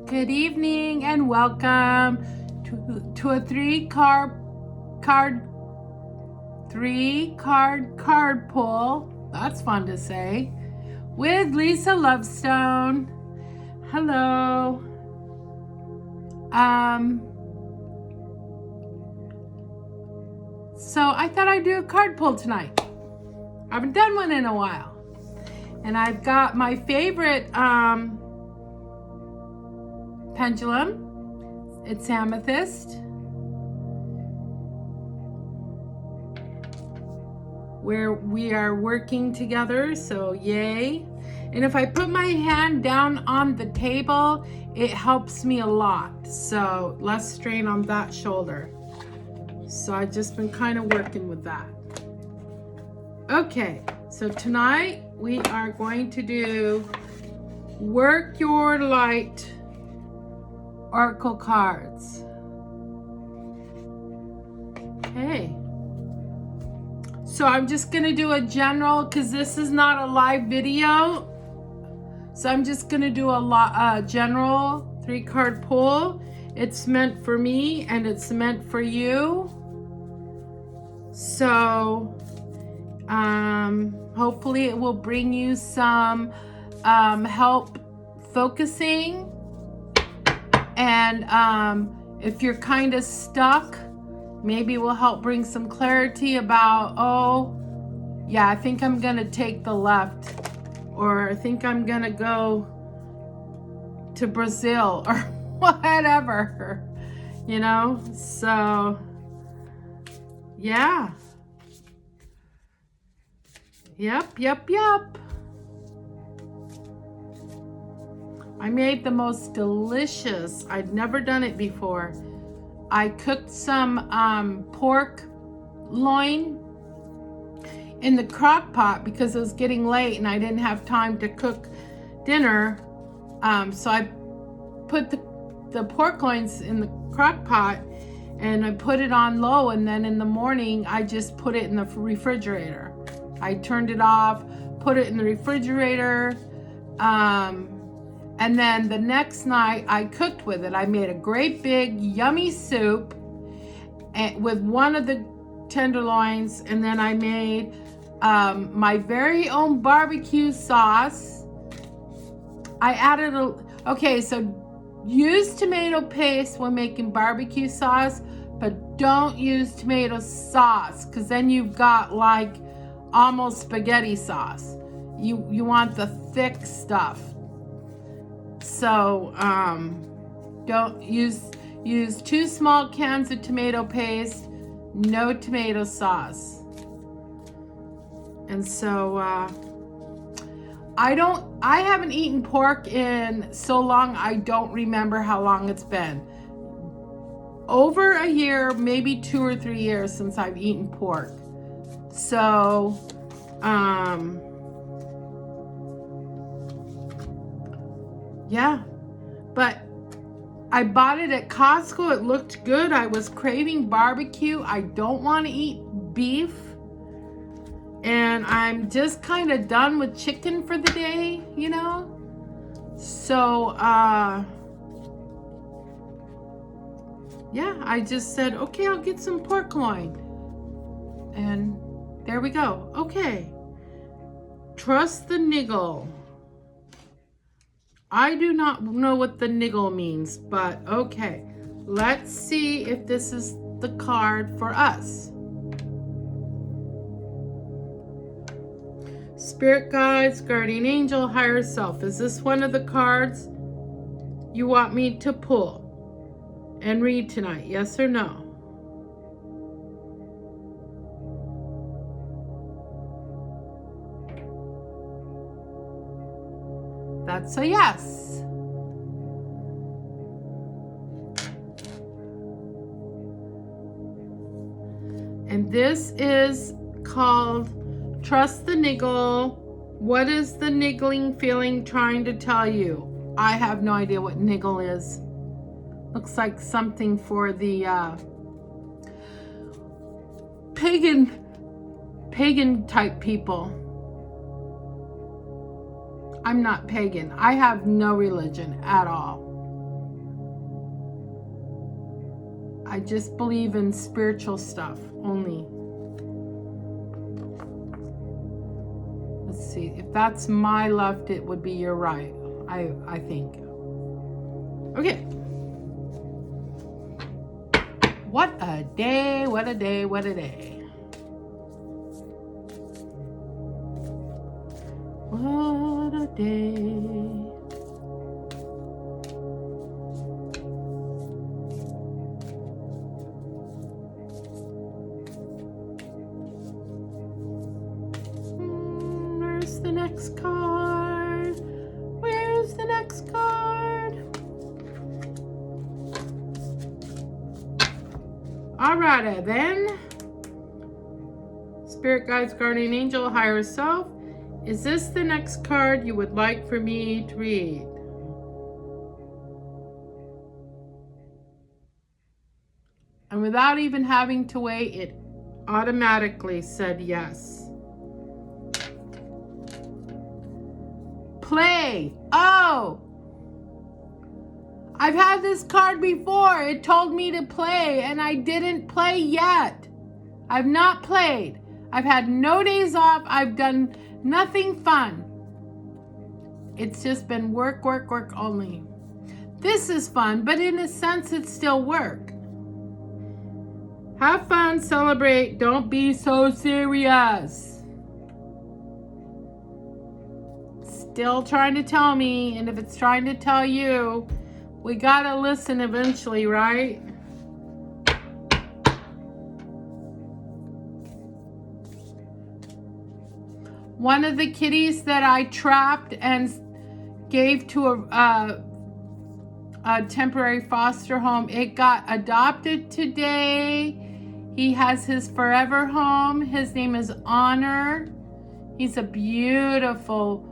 Good evening and welcome to a three-card pull. That's fun to say. With Lisa Lovestone. Hello. So I thought I'd do a card pull tonight. I haven't done one in a while. And I've got my favorite pendulum. It's amethyst. Where we are working together, so yay. And if I put my hand down on the table, it helps me a lot. So less strain on that shoulder. So I've just been kind of working with that. Okay, so tonight we are going to do Work Your Light Oracle cards. Okay. So I'm just going to do a general, because this is not a live video. So I'm just going to do a general 3-card pull. It's meant for me and it's meant for you. So hopefully it will bring you some help focusing. And if you're kind of stuck, maybe will help bring some clarity about, oh, yeah, I think I'm going to take the left, or I think I'm going to go to Brazil, or whatever, you know? So, yeah. Yep. I made the most delicious, I'd never done it before. I cooked some pork loin in the crock pot because it was getting late and I didn't have time to cook dinner. So I put the pork loins in the crock pot and I put it on low, and then in the morning I just put it in the refrigerator. I turned it off, put it in the refrigerator, and then the next night I cooked with it. I made a great big yummy soup with one of the tenderloins, and then I made my very own barbecue sauce. I added so use tomato paste when making barbecue sauce, but don't use tomato sauce, because then you've got like almost spaghetti sauce. You want the thick stuff. So don't use 2 small cans of tomato paste, no tomato sauce. And so I haven't eaten pork in so long, I don't remember how long it's been. Over a year, maybe 2 or 3 years since I've eaten pork. So yeah, but I bought it at Costco. It looked good. I was craving barbecue. I don't want to eat beef. And I'm just kind of done with chicken for the day, you know? So, yeah, I just said, okay, I'll get some pork loin. And there we go. Okay. Trust the niggle. I do not know what the niggle means, but okay. Let's see if this is the card for us. Spirit guides, guardian angel, higher self. Is this one of the cards you want me to pull and read tonight? Yes or no? That's a yes. And this is called Trust the Niggle. What is the niggling feeling trying to tell you? I have no idea what niggle is. Looks like something for the pagan type people. I'm not pagan. I have no religion at all. I just believe in spiritual stuff only. Let's see. If that's my left, it would be your right. I think. Okay. What a day, what a day, what a day. What a day. Where's the next card? Where's the next card? Alrighty then. Spirit guides, guardian angel, higher self. Is this the next card you would like for me to read? And without even having to wait, it automatically said yes. Play. Oh! I've had this card before. It told me to play and I didn't play yet. I've not played. I've had no days off. I've done nothing fun. It's just been work, work, work only. This is fun, but in a sense, it's still work. Have fun, celebrate, don't be so serious. Still trying to tell me, and if it's trying to tell you, we gotta listen eventually, right? One of the kitties that I trapped and gave to a temporary foster home, it got adopted today. He has his forever home. His name is Honor. He's a beautiful,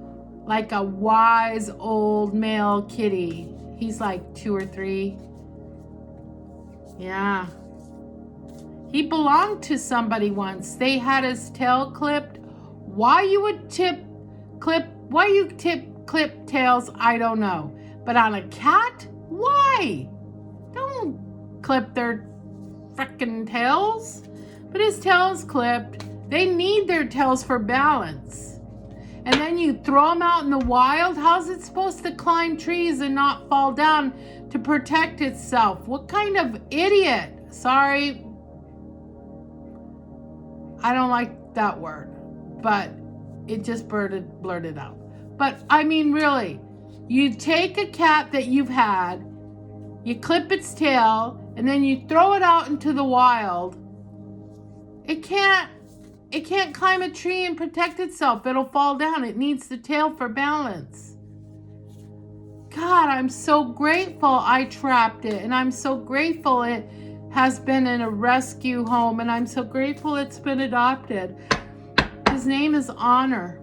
like a wise old male kitty. He's like 2 or 3. Yeah. He belonged to somebody once. They had his tail clipped. Why you clip tails, I don't know. But on a cat, why? Don't clip their frickin' tails. But his tail is clipped. They need their tails for balance. And then you throw them out in the wild. How's it supposed to climb trees and not fall down to protect itself? What kind of idiot? Sorry. I don't like that word. But it just blurted out. But I mean, really, you take a cat that you've had, you clip its tail, and then you throw it out into the wild. It can't climb a tree and protect itself. It'll fall down. It needs the tail for balance. God, I'm so grateful I trapped it, and I'm so grateful it has been in a rescue home, and I'm so grateful it's been adopted. His name is Honor.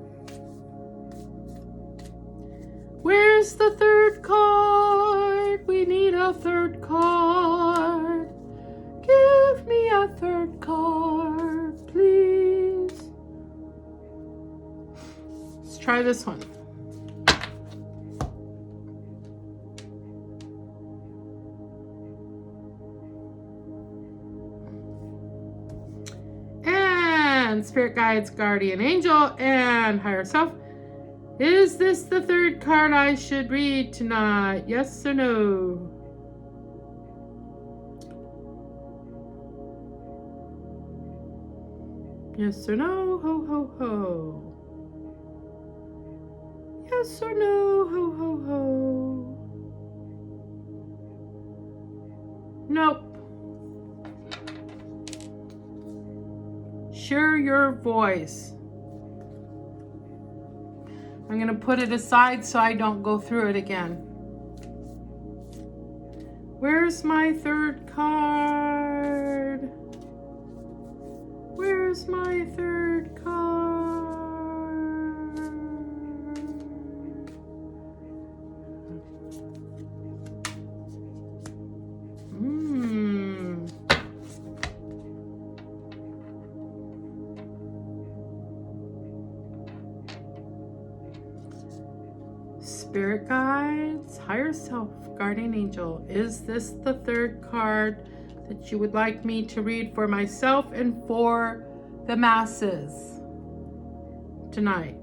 Where's the third card? We need a third card. Give me a third card, please. Let's try this one. Spirit guides, guardian angel, and higher self. Is this the third card I should read tonight? Yes or no? Yes or no? Ho, ho, ho. Yes or no? Ho, ho, ho. Nope. Share your voice. I'm going to put it aside so I don't go through it again. Where's my third card? Where's my third card? Spirit guides, higher self, guardian angel. Is this the third card that you would like me to read for myself and for the masses tonight.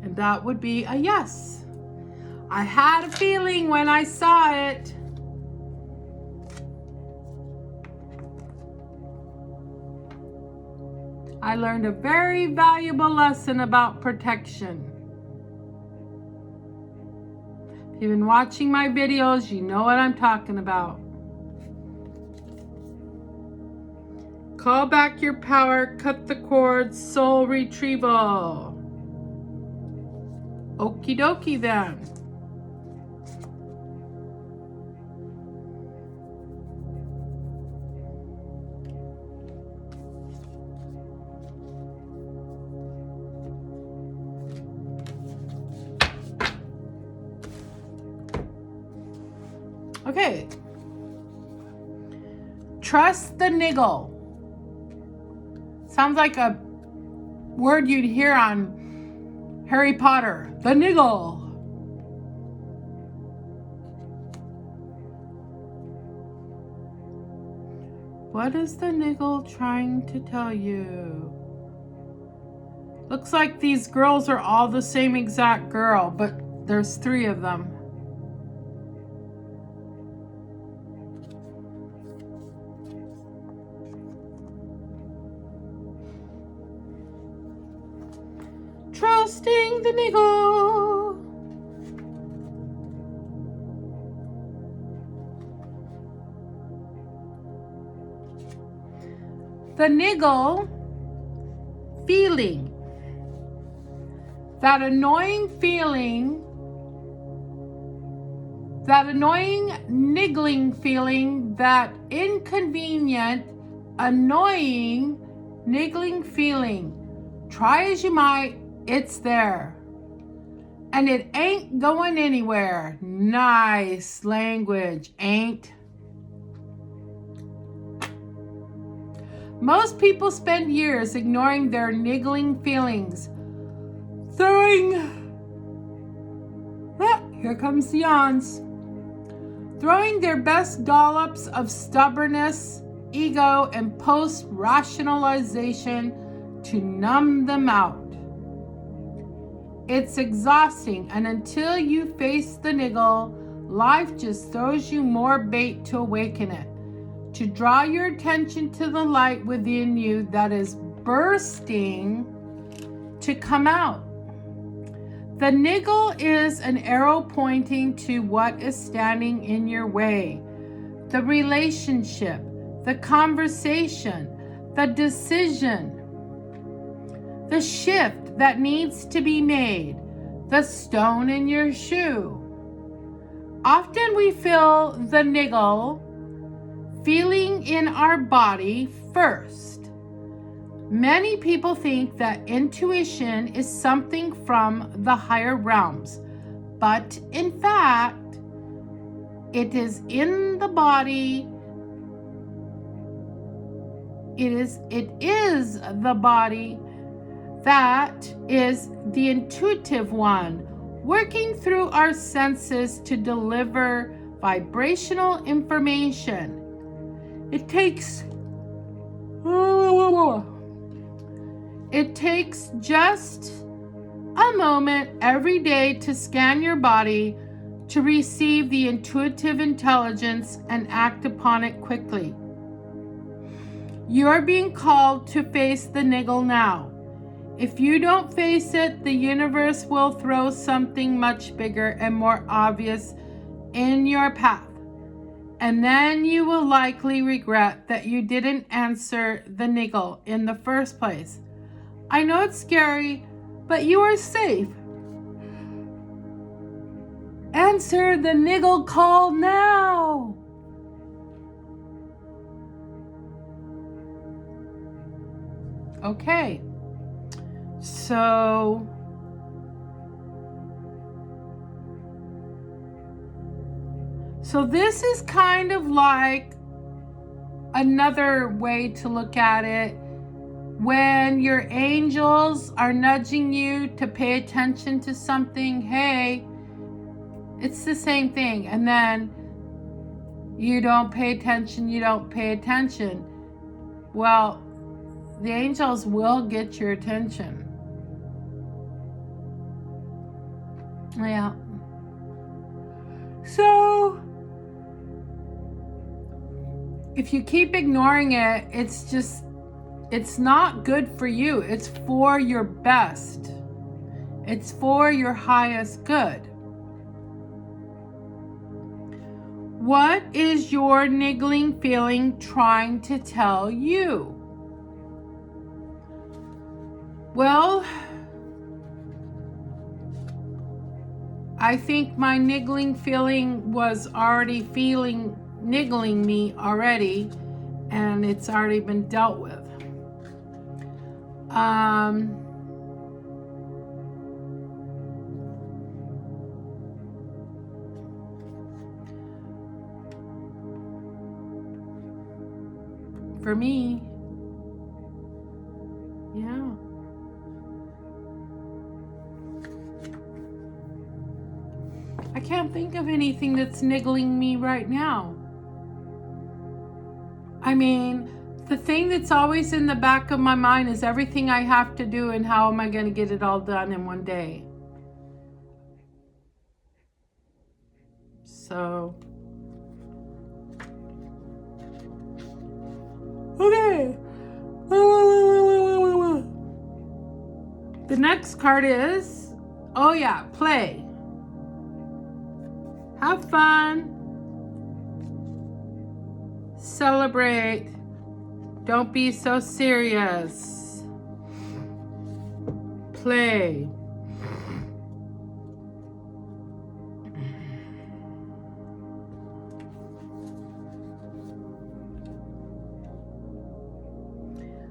And that would be a yes. I had a feeling when I saw it. I learned a very valuable lesson about protection. If you've been watching my videos, you know what I'm talking about. Call back your power, cut the cords, soul retrieval. Okie dokie then. Okay. Trust the niggle. Sounds like a word you'd hear on Harry Potter. The niggle. What is the niggle trying to tell you? Looks like these girls are all the same exact girl, but there's 3 of them. Trusting the niggle. The niggle feeling. That annoying feeling. That annoying niggling feeling. That inconvenient, annoying, niggling feeling. Try as you might, it's there. And it ain't going anywhere. Nice language, ain't. Most people spend years ignoring their niggling feelings. Here comes the yawns. Throwing their best dollops of stubbornness, ego, and post-rationalization to numb them out. It's exhausting, and until you face the niggle, life just throws you more bait to awaken it, to draw your attention to the light within you that is bursting to come out. The niggle is an arrow pointing to what is standing in your way. The relationship, the conversation, the decision, the shift that needs to be made, the stone in your shoe. Often we feel the niggle feeling in our body first. Many people think that intuition is something from the higher realms, but in fact, it is in the body. It is the body that is the intuitive one, working through our senses to deliver vibrational information. It takes just a moment every day to scan your body to receive the intuitive intelligence and act upon it quickly. You are being called to face the niggle now. If you don't face it, the universe will throw something much bigger and more obvious in your path. And then you will likely regret that you didn't answer the niggle in the first place. I know it's scary, but you are safe. Answer the niggle call now. Okay. So this is kind of like another way to look at it When your angels are nudging you to pay attention to something, hey, it's the same thing. And then you don't pay attention. Well, the angels will get your attention. Yeah. So, if you keep ignoring it, it's not good for you. It's for your best. It's for your highest good. What is your niggling feeling trying to tell you? Well, I think my niggling feeling was already niggling me already, and it's already been dealt with. For me, yeah. I can't think of anything that's niggling me right now. I mean, the thing that's always in the back of my mind is everything I have to do and how am I going to get it all done in one day. So, okay. The next card is, oh yeah, play. Have fun. Celebrate. Don't be so serious. Play.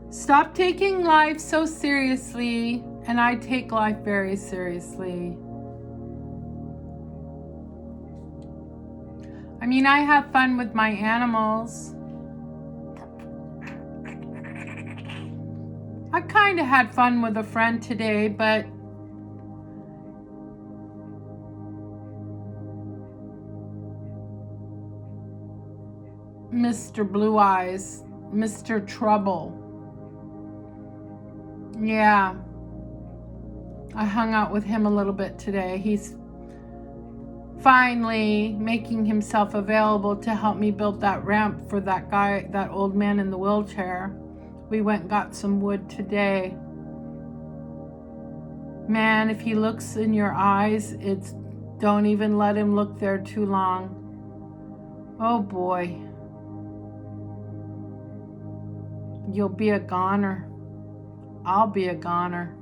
Stop taking life so seriously, and I take life very seriously. I mean, I have fun with my animals. I kind of had fun with a friend today, but Mr. Blue Eyes, Mr. Trouble. Yeah, I hung out with him a little bit today. He's finally making himself available to help me build that ramp for that guy, that old man in the wheelchair. We went and got some wood today. Man, if he looks in your eyes, don't even let him look there too long. Oh boy. You'll be a goner. I'll be a goner.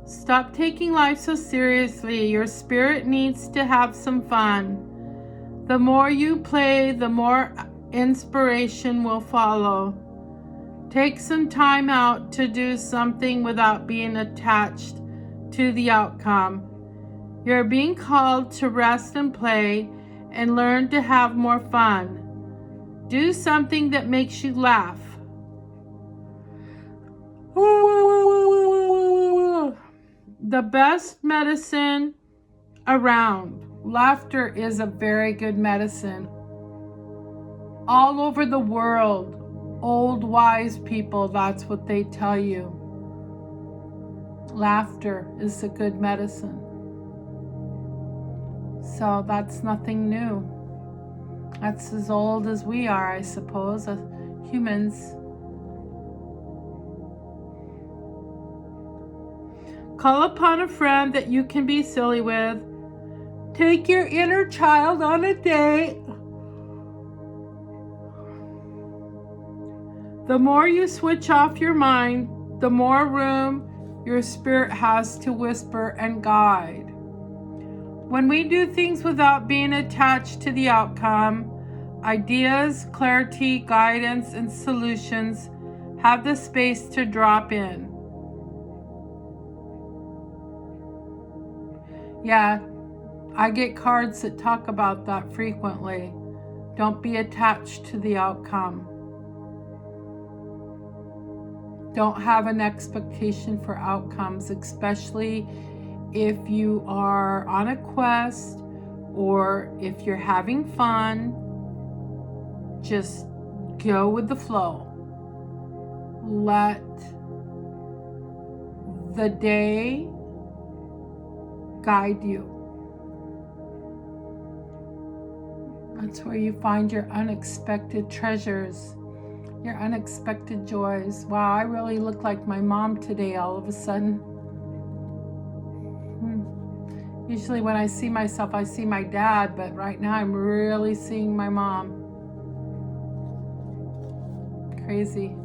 Stop taking life so seriously. Your spirit needs to have some fun. The more you play, the more inspiration will follow. Take some time out to do something without being attached to the outcome. You're being called to rest and play and learn to have more fun. Do something that makes you laugh. The best medicine around. Laughter is a very good medicine. All over the world, old wise people, that's what they tell you. Laughter is a good medicine. So that's nothing new. That's as old as we are, I suppose, as humans. Call upon a friend that you can be silly with. Take your inner child on a date. The more you switch off your mind, the more room your spirit has to whisper and guide. When we do things without being attached to the outcome, ideas, clarity, guidance, and solutions have the space to drop in. Yeah, I get cards that talk about that frequently. Don't be attached to the outcome. Don't have an expectation for outcomes, especially if you are on a quest or if you're having fun. Just go with the flow. Let the day guide you. That's where you find your unexpected treasures, your unexpected joys. Wow, I really look like my mom today all of a sudden. Usually when I see myself, I see my dad, but right now I'm really seeing my mom. Crazy.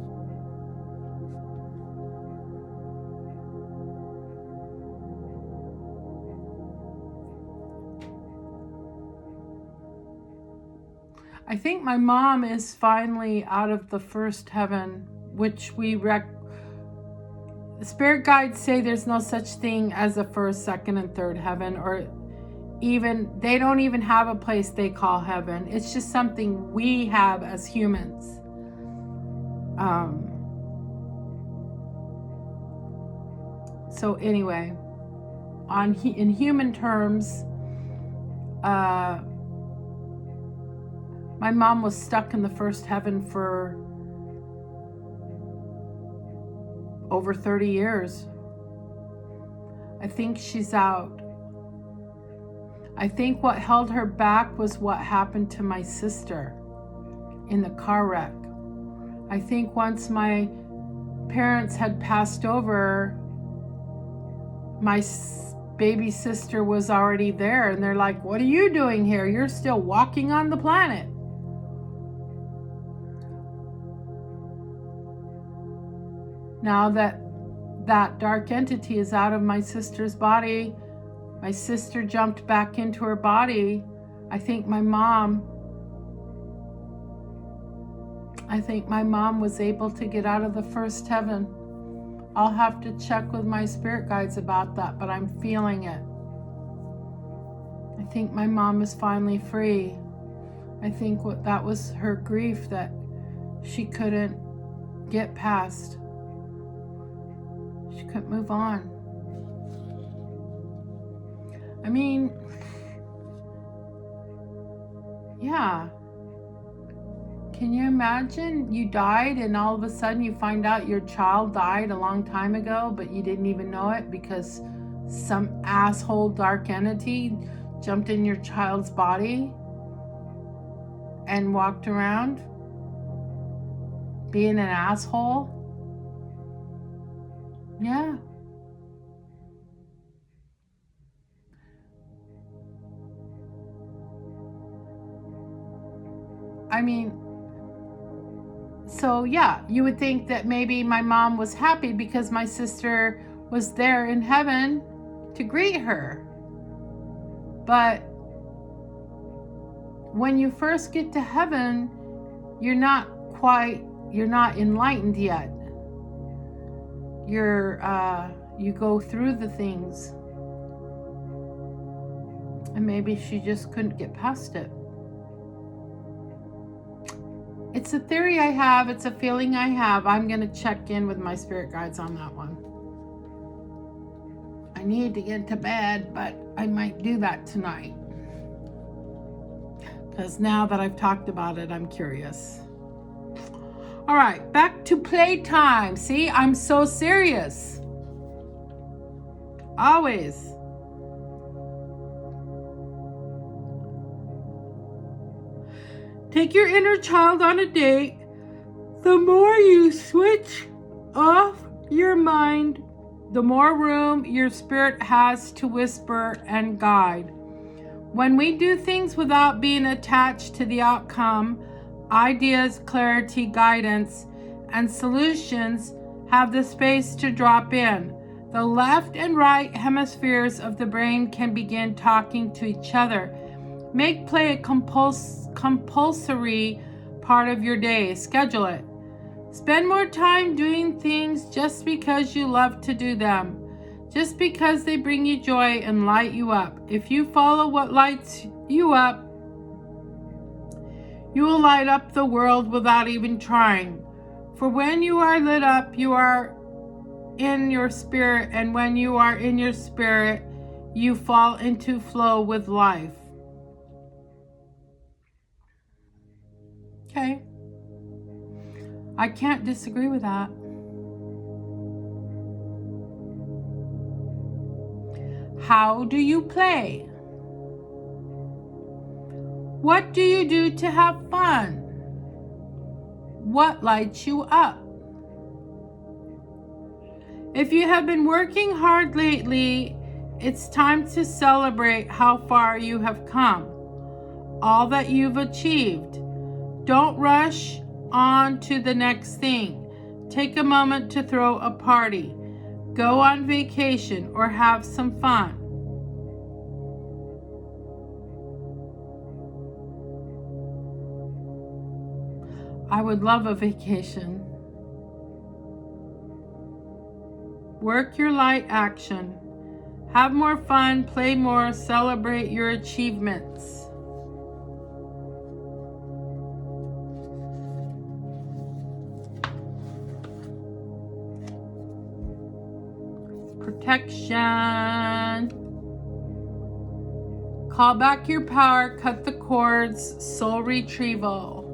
I think my mom is finally out of the first heaven, which spirit guides say there's no such thing as a first, second, and third heaven, or even, they don't even have a place they call heaven. It's just something we have as humans. So anyway, in human terms, my mom was stuck in the first heaven for over 30 years. I think she's out. I think what held her back was what happened to my sister in the car wreck. I think once my parents had passed over, my baby sister was already there, and they're like, "What are you doing here? You're still walking on the planet." Now that that dark entity is out of my sister's body, my sister jumped back into her body. I think my mom was able to get out of the first heaven. I'll have to check with my spirit guides about that, but I'm feeling it. I think my mom is finally free. I think that was her grief that she couldn't get past. She couldn't move on. I mean, yeah. Can you imagine you died and all of a sudden you find out your child died a long time ago, but you didn't even know it because some asshole dark entity jumped in your child's body and walked around being an asshole? Yeah. I mean, so yeah, you would think that maybe my mom was happy because my sister was there in heaven to greet her. But when you first get to heaven, you're not enlightened yet. You go through the things. And maybe she just couldn't get past it. It's a theory I have. It's a feeling I have. I'm going to check in with my spirit guides on that one. I need to get to bed, but I might do that tonight. Because now that I've talked about it, I'm curious. All right, back to playtime. See, I'm so serious. Always. Take your inner child on a date. The more you switch off your mind, the more room your spirit has to whisper and guide. When we do things without being attached to the outcome, ideas, clarity, guidance, and solutions have the space to drop in. The left and right hemispheres of the brain can begin talking to each other. Make play a compulsory part of your day. Schedule it. Spend more time doing things just because you love to do them. just because they bring you joy and light you up. If you follow what lights you up, you will light up the world without even trying. For when you are lit up, you are in your spirit, and when you are in your spirit, you fall into flow with life. Okay. I can't disagree with that. How do you play? What do you do to have fun? What lights you up? If you have been working hard lately, it's time to celebrate how far you have come, all that you've achieved. Don't rush on to the next thing. Take a moment to throw a party, go on vacation, or have some fun. I would love a vacation. Work your light action. Have more fun, play more, celebrate your achievements. Protection. Call back your power, cut the cords, soul retrieval.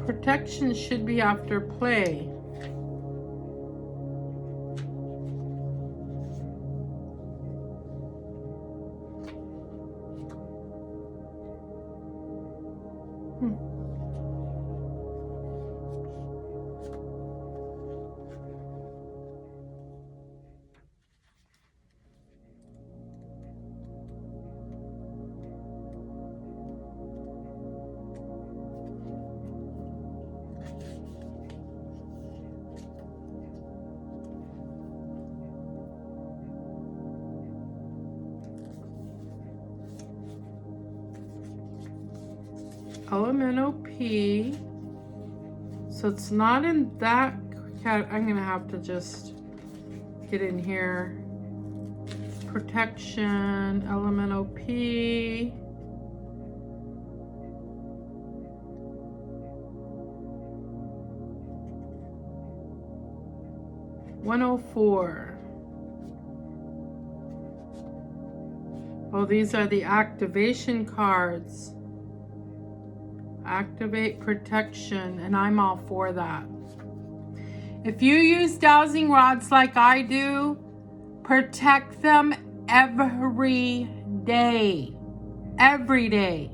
Protection should be after play. Elemental P. So it's not in that cat. I'm gonna have to just get in here. Protection, Elemental P. $104. Oh, these are the activation cards. Activate protection, and I'm all for that. If you use dowsing rods like I do, protect them every day. Every day.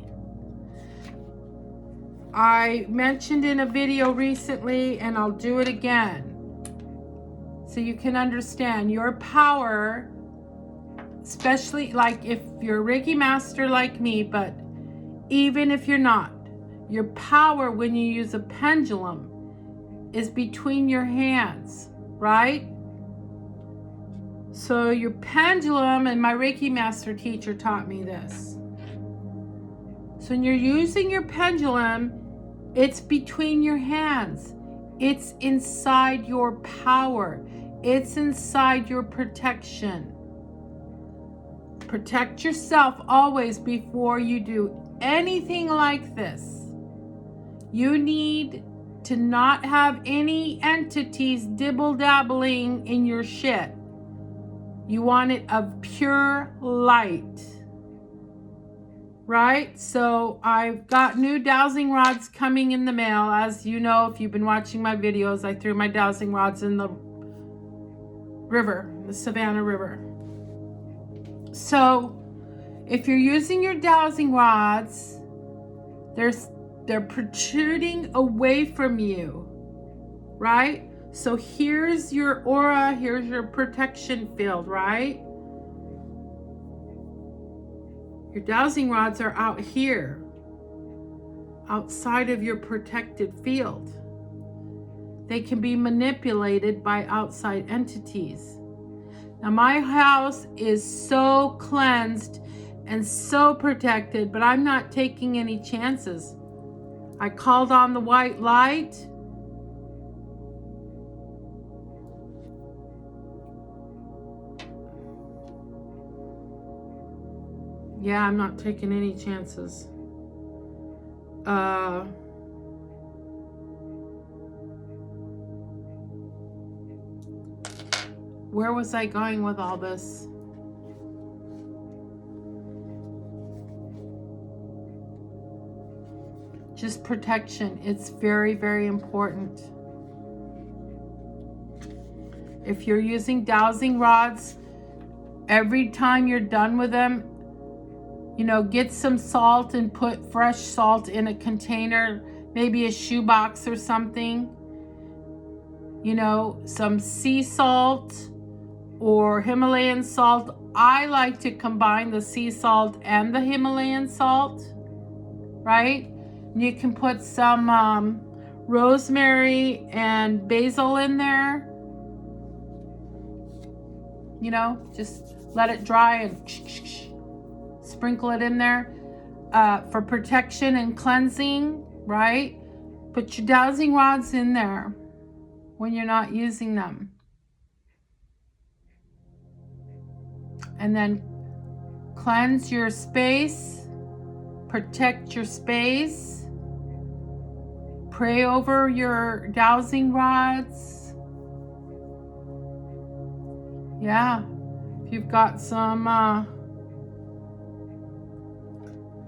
I mentioned in a video recently, and I'll do it again, so you can understand your power, especially like if you're a Reiki master like me, but even if you're not, your power when you use a pendulum is between your hands, right? So your pendulum, and my Reiki master teacher taught me this. So when you're using your pendulum, it's between your hands. It's inside your power. It's inside your protection. Protect yourself always before you do anything like this. You need to not have any entities dibble-dabbling in your shit. You want it of pure light. Right? So I've got new dowsing rods coming in the mail. As you know, if you've been watching my videos, I threw my dowsing rods in the river, the Savannah River. So if you're using your dowsing rods, they're protruding away from you, right? So here's your aura, here's your protection field, right? Your dowsing rods are out here, outside of your protected field. They can be manipulated by outside entities. Now, my house is so cleansed and so protected, but I'm not taking any chances. I called on the white light. Yeah, I'm not taking any chances. Where was I going with all this? Just protection. It's very, very important. If you're using dowsing rods, every time you're done with them, you know, get some salt and put fresh salt in a container, maybe a shoebox or something. You know, some sea salt or Himalayan salt. I like to combine the sea salt and the Himalayan salt, right? You can put some rosemary and basil in there. You know, just let it dry and sprinkle it in there for protection and cleansing, right? Put your dowsing rods in there when you're not using them. And then cleanse your space, protect your space, pray over your dowsing rods. Yeah, if you've got some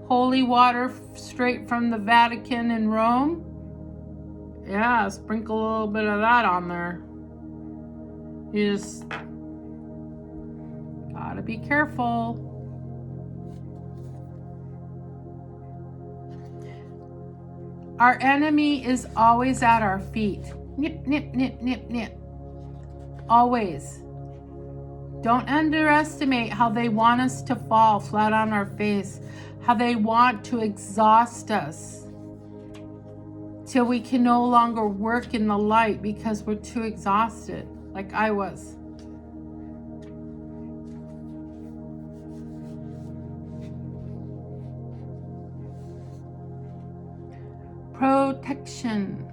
holy water straight from the Vatican in Rome, yeah, sprinkle a little bit of that on there. You just gotta be careful. Our enemy is always at our feet. Nip, nip, nip, nip, nip. Always. Don't underestimate how they want us to fall flat on our face, how they want to exhaust us till we can no longer work in the light because we're too exhausted, like I was. Protection.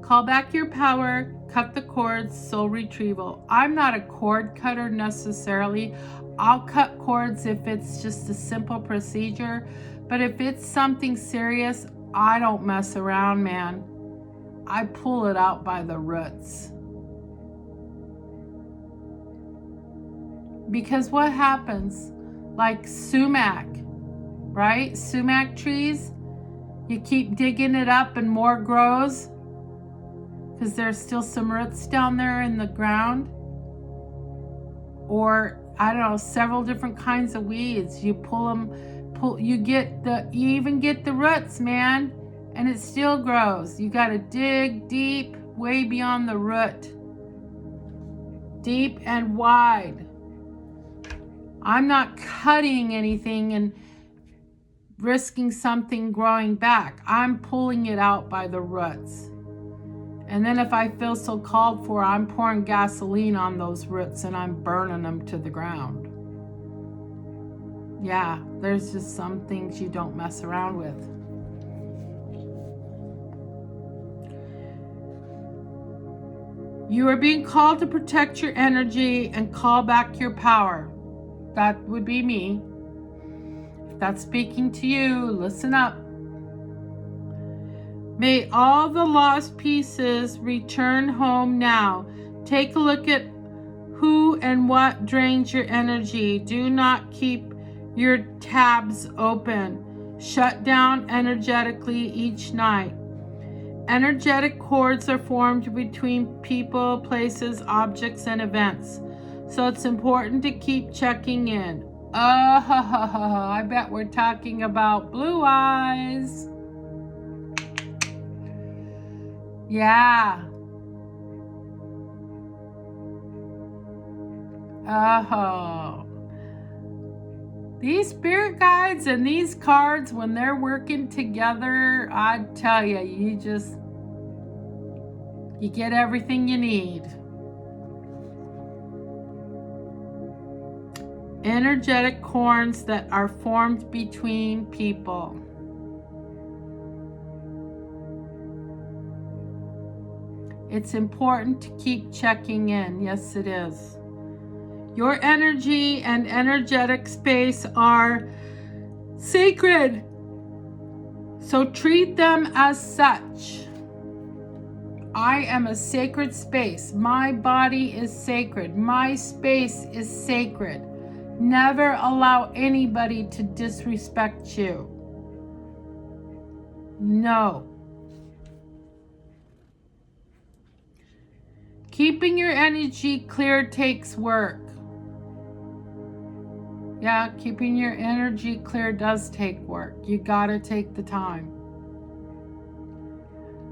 Call back your power, cut the cords, soul retrieval. I'm not a cord cutter necessarily. I'll cut cords if it's just a simple procedure, but if it's something serious, I don't mess around, man. I pull it out by the roots. Because what happens, like sumac, right? Sumac trees, you keep digging it up and more grows because there's still some roots down there in the ground. Or, I don't know, several different kinds of weeds. You pull them, you even get the roots, man, and it still grows. You got to dig deep, way beyond the root. Deep and wide. I'm not cutting anything and risking something growing back. I'm pulling it out by the roots. And then if I feel so called for, I'm pouring gasoline on those roots and I'm burning them to the ground. Yeah, there's just some things you don't mess around with. You are being called to protect your energy and call back your power. That would be me. If that's speaking to you, listen up. May all the lost pieces return home now. Take a look at who and what drains your energy. Do not keep your tabs open. Shut down energetically each night. Energetic cords are formed between people, places, objects, and events. So it's important to keep checking in. I bet we're talking about blue eyes. Yeah. Oh. These spirit guides and these cards, when they're working together, I tell you, you get everything you need. Energetic cords that are formed between people. It's important to keep checking in. Yes, it is. Your energy and energetic space are sacred, so treat them as such. I am a sacred space. My body is sacred. My space is sacred. Never allow anybody to disrespect you. No. Keeping your energy clear takes work. Yeah, keeping your energy clear does take work. You gotta take the time.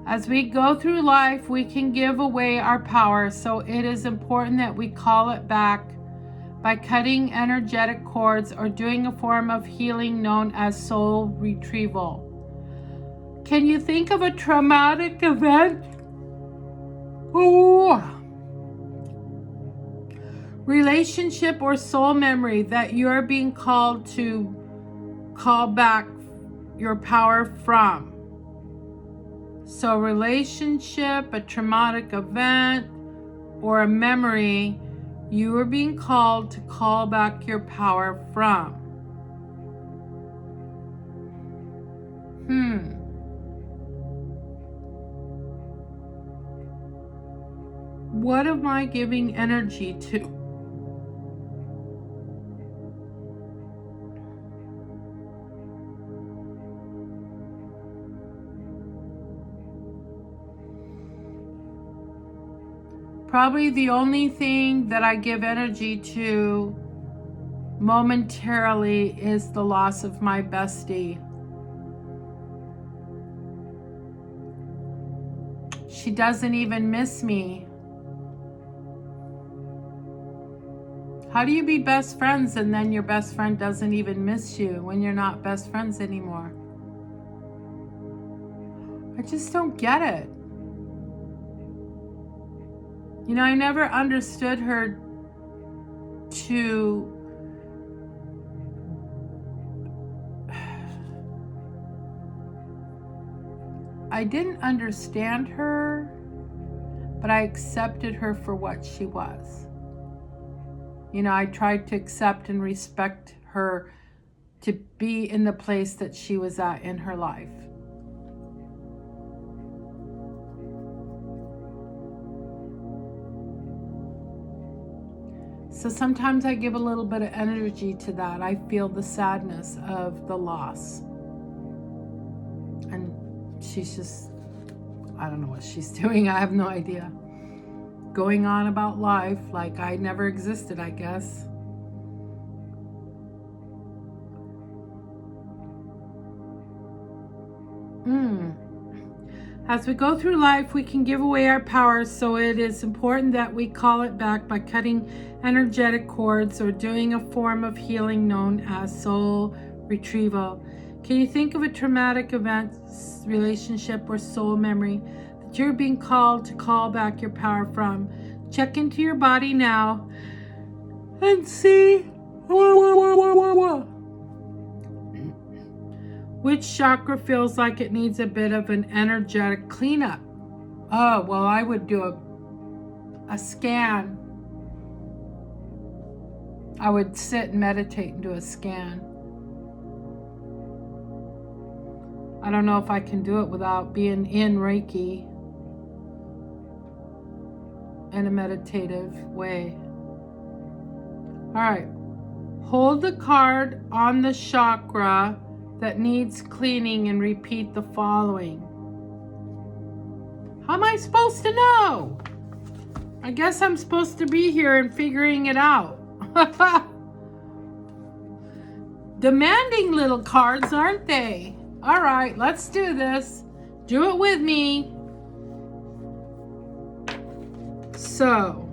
As we go through life, we can give away our power, so it is important that we call it back by cutting energetic cords or doing a form of healing known as soul retrieval. Can you think of a traumatic event? Relationship or soul memory that you're being called to call back your power from. So relationship, a traumatic event, or a memory you are being called to call back your power from. What am I giving energy to? Probably the only thing that I give energy to momentarily is the loss of my bestie. She doesn't even miss me. How do you be best friends and then your best friend doesn't even miss you when you're not best friends anymore? I just don't get it. You know, I never understood her to I didn't understand her, but I accepted her for what she was. You know, I tried to accept and respect her to be in the place that she was at in her life. So sometimes I give a little bit of energy to that. I feel the sadness of the loss. And she's just, I don't know what she's doing. I have no idea. Going on about life like I never existed, I guess. As we go through life, we can give away our power, so it is important that we call it back by cutting energetic cords or doing a form of healing known as soul retrieval. Can you think of a traumatic event, relationship, or soul memory that you're being called to call back your power from? Check into your body now and see which chakra feels like it needs a bit of an energetic cleanup. Oh, well, I would do a scan. I would sit and meditate and do a scan. I don't know if I can do it without being in Reiki in a meditative way. All right. Hold the card on the chakra that needs cleaning and repeat the following. How am I supposed to know? I guess I'm supposed to be here and figuring it out. Demanding little cards, aren't they? All right, let's do this. Do it with me. So,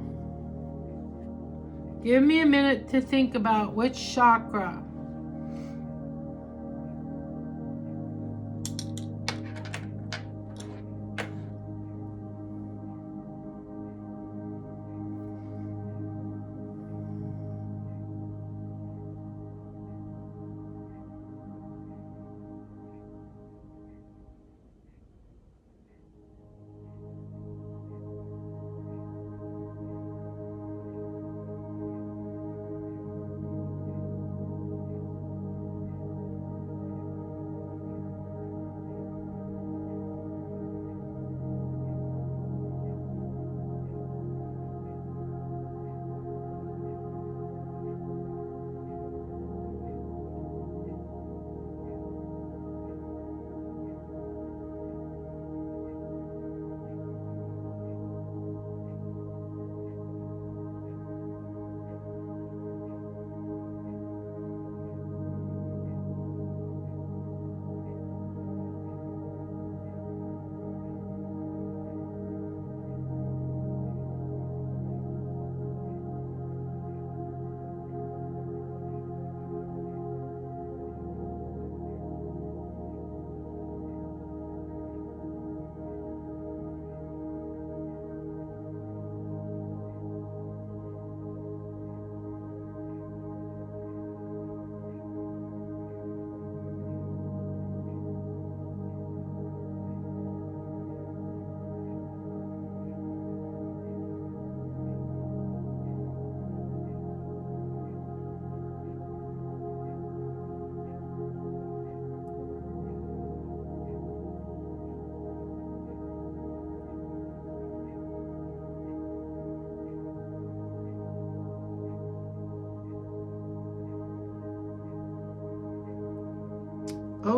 give me a minute to think about which chakra.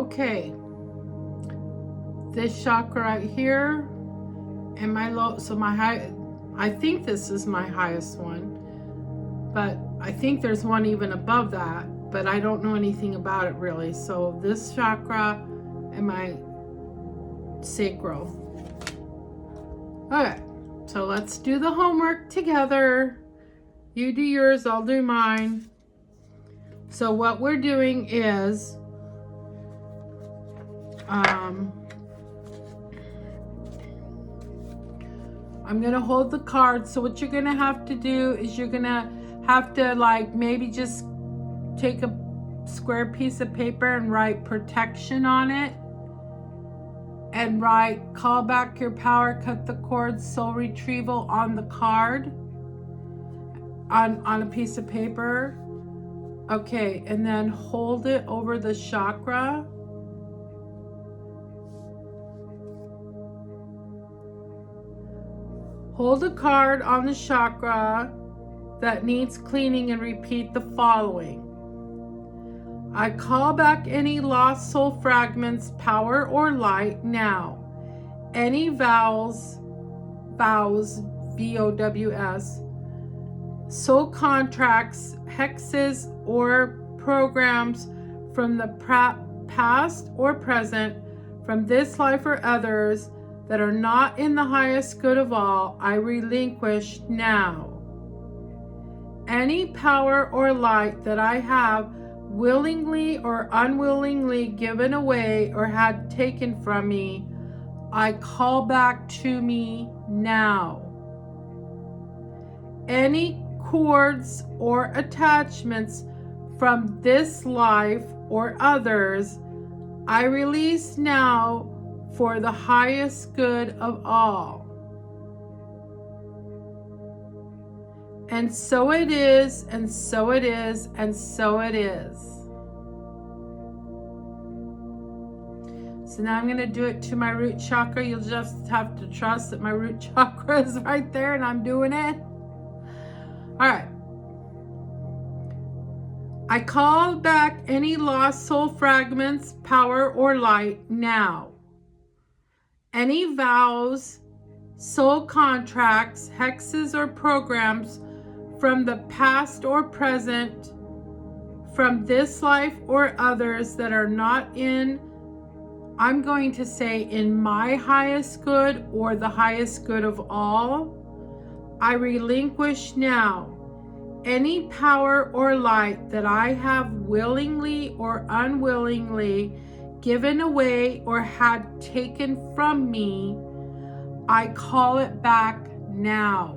Okay. This chakra right here and my low, so my high, I think this is my highest one, but I think there's one even above that, but I don't know anything about it really. So this chakra and my sacral. Okay, so let's do the homework together. You do yours, I'll do mine. So what we're doing is I'm gonna hold the card. So what you're gonna have to do is you're gonna have to like maybe just take a square piece of paper and write protection on it, and write call back your power, cut the cords, soul retrieval on the card, on a piece of paper. Okay, and then hold it over the chakra. Hold a card on the chakra that needs cleaning and repeat the following. I call back any lost soul fragments, power or light now. Any vows, VOWS, soul contracts, hexes, or programs from the past or present, from this life or others, that are not in the highest good of all, I relinquish now. Any power or light that I have willingly or unwillingly given away or had taken from me, I call back to me now. Any cords or attachments from this life or others, I release now for the highest good of all. And so it is, and so it is, and so it is. So now I'm going to do it to my root chakra. You'll just have to trust that my root chakra is right there and I'm doing it. All right. I call back any lost soul fragments, power, or light now. Any vows, soul contracts, hexes, or programs from the past or present, from this life or others that are not in, I'm going to say, in my highest good or the highest good of all, I relinquish now. Any power or light that I have willingly or unwillingly given away or had taken from me, I call it back now.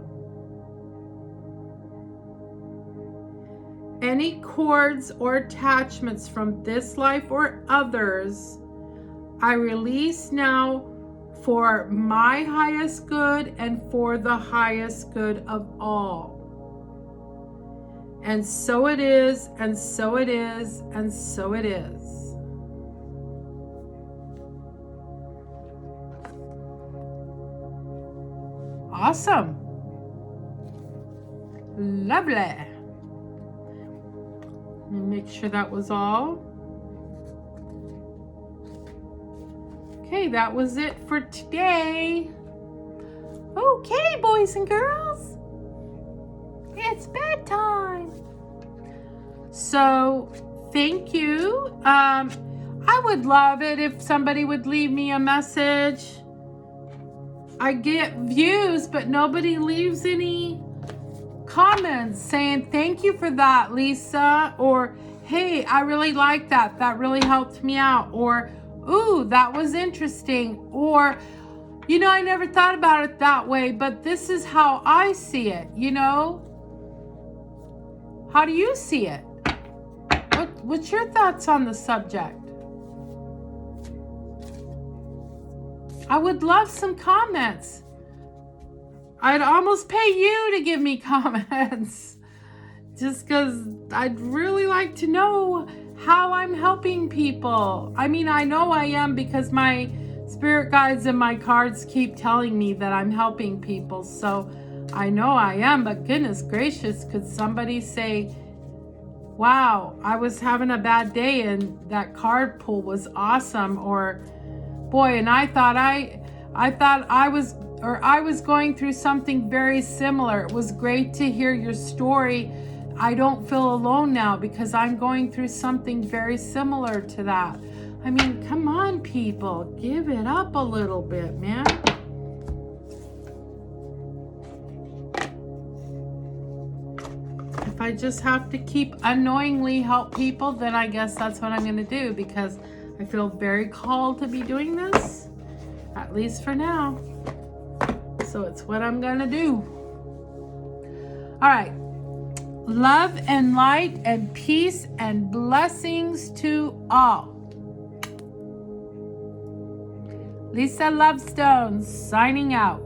Any cords or attachments from this life or others, I release now for my highest good and for the highest good of all. And so it is, and so it is, and so it is. Awesome. Lovely. Let me make sure that was all. Okay, that was it for today. Okay, boys and girls. It's bedtime. So, thank you. I would love it if somebody would leave me a message. I get views, but nobody leaves any comments saying thank you for that, Lisa, or hey, I really like that. That really helped me out, or ooh, that was interesting, or you know, I never thought about it that way, but this is how I see it, you know? How do you see it? What's your thoughts on the subject? I would love some comments. I'd almost pay you to give me comments. Just because I'd really like to know how I'm helping people. I mean, I know I am because my spirit guides and my cards keep telling me that I'm helping people. So I know I am, but goodness gracious, could somebody say, wow, I was having a bad day and that card pull was awesome, or boy, and I thought I was going through something very similar. It was great to hear your story. I don't feel alone now because I'm going through something very similar to that. I mean, come on, people, give it up a little bit, man. If I just have to keep unknowingly help people, then I guess that's what I'm going to do, because I feel very called to be doing this, at least for now. So it's what I'm going to do. All right. Love and light and peace and blessings to all. Lisa Lovestone signing out.